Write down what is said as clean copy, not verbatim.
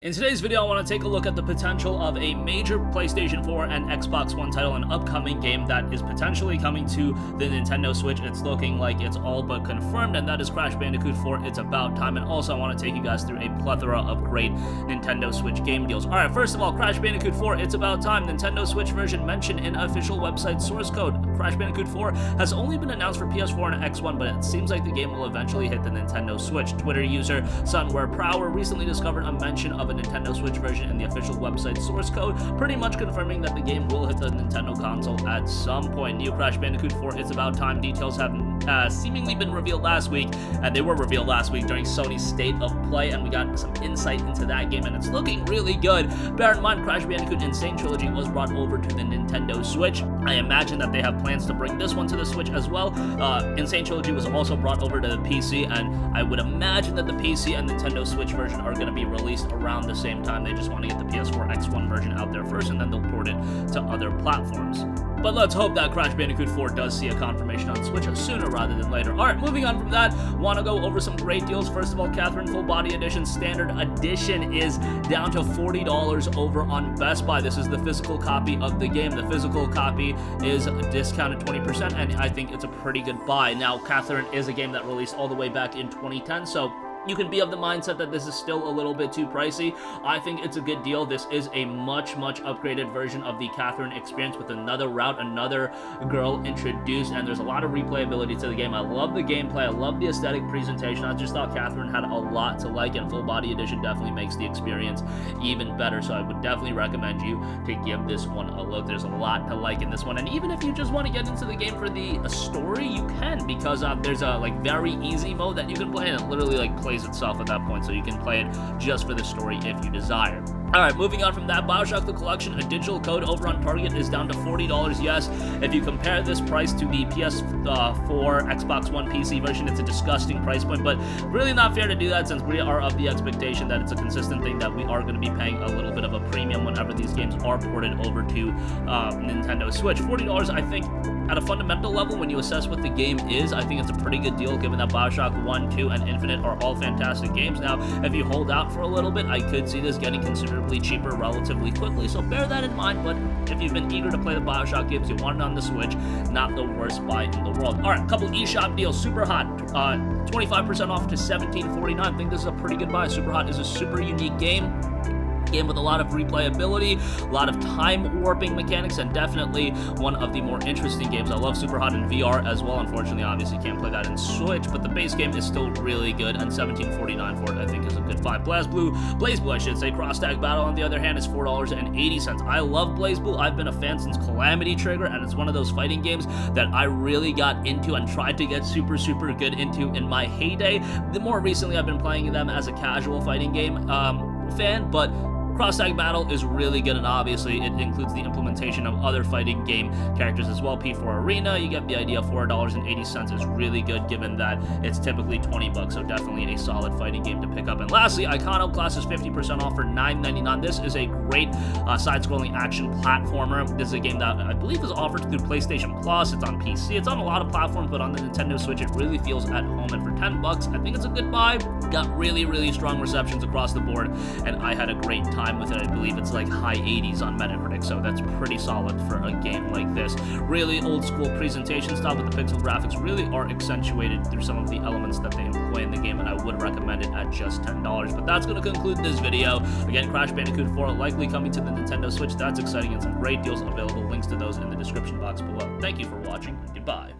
In today's video, I want to take a look at the potential of a major PlayStation 4 and Xbox One title, an upcoming game that is potentially coming to the Nintendo Switch. It's looking like it's all but confirmed, and that is Crash Bandicoot 4, It's About Time. And also, I want to take you guys through a plethora of great Nintendo Switch game deals. Alright, first of all, Crash Bandicoot 4, It's About Time, Nintendo Switch version mentioned in official website source code. Crash Bandicoot 4 has only been announced for PS4 and X1, but it seems like the game will eventually hit the Nintendo Switch. Twitter user Sunware Prower recently discovered a mention of a Nintendo Switch version in the official website source code, pretty much confirming that the game will hit the Nintendo console at some point. New Crash Bandicoot 4 It's About Time details have seemingly been revealed last week, and they were revealed last week during Sony's State of Play, and we got some insight into that game, and it's looking really good. Bear in mind, Crash Bandicoot Insane Trilogy was brought over to the Nintendo Switch. I imagine that they have plans to bring this one to the Switch as well. Insane Trilogy was also brought over to the PC, and I would imagine that the PC and Nintendo Switch version are going to be released around the same time. They just want to get the PS4 X1 version out there first, and then they'll port it to other platforms. But let's hope that Crash Bandicoot 4 does see a confirmation on Switch sooner rather than later. Alright, moving on from that, want to go over some great deals. First of all, Catherine Full Body Edition Standard Edition is down to $40 over on Best Buy. This is the physical copy of the game. The physical copy is discounted 20%, and I think it's a pretty good buy. Now, Catherine is a game that released all the way back in 2010, so you can be of the mindset that this is still a little bit too pricey. I think it's a good deal. This is a much upgraded version of the Catherine experience with another route, another girl introduced, and there's a lot of replayability to the game. I love the gameplay. I love the aesthetic presentation. I just thought Catherine had a lot to like, and Full Body Edition definitely makes the experience even better, so I would definitely recommend you to give this one a look. There's a lot to like in this one, and even if you just want to get into the game for the story, you can, because there's a very easy mode that you can play, and it literally plays itself at that point, so you can play it just for the story if you desire. Alright, moving on from that, BioShock the Collection, a digital code over on Target is down to $40. Yes, if you compare this price to the PS4, Xbox One, PC version, it's a disgusting price point, but really not fair to do that, since we are of the expectation that it's a consistent thing that we are going to be paying a little bit of a premium whenever these games are ported over to Nintendo Switch. $40, I think, at a fundamental level, when you assess what the game is, I think it's a pretty good deal, given that BioShock 1, 2, and Infinite are all fantastic games. Now, if you hold out for a little bit, I could see this getting considerably cheaper relatively quickly, so bear that in mind. But if you've been eager to play the BioShock games, you want it on the Switch, not the worst buy in the world. Alright, a couple eShop deals, super hot, 25% off to $17.49. I think this is a pretty good buy. Super Hot is a super unique game with a lot of replayability, a lot of time warping mechanics, and definitely one of the more interesting games. I love Super Hot in VR as well. Unfortunately, obviously can't play that in Switch, but the base game is still really good, and $17.49 for it I think is a good buy. BlazBlue, I should say, Cross Tag Battle, on the other hand, is $4.80. I love BlazBlue. I've been a fan since Calamity Trigger, and it's one of those fighting games that I really got into and tried to get super good into in my heyday. The more recently, I've been playing them as a casual fighting game fan, but Cross Tag Battle is really good, and obviously it includes the implementation of other fighting game characters as well. P4 Arena, you get the idea. $4.80 is really good, given that it's typically $20, so definitely a solid fighting game to pick up. And lastly, Iconoclast is 50% off for $9.99. This is a great side-scrolling action platformer. This is a game that I believe is offered through PlayStation Plus. It's on PC. It's on a lot of platforms, but on the Nintendo Switch, it really feels at home. And for $10, I think it's a good buy. Got really strong receptions across the board, and I had a great time with it. I believe it's high 80s on Metacritic, so that's pretty solid for a game like this. Really old school presentation style, but the pixel graphics really are accentuated through some of the elements that they employ in the game, and I would recommend it at just $10. But that's going to conclude this video. Again, Crash Bandicoot 4 likely coming to the Nintendo Switch. That's exciting, and some great deals available. Links to those in the description box below. Thank you for watching, and goodbye.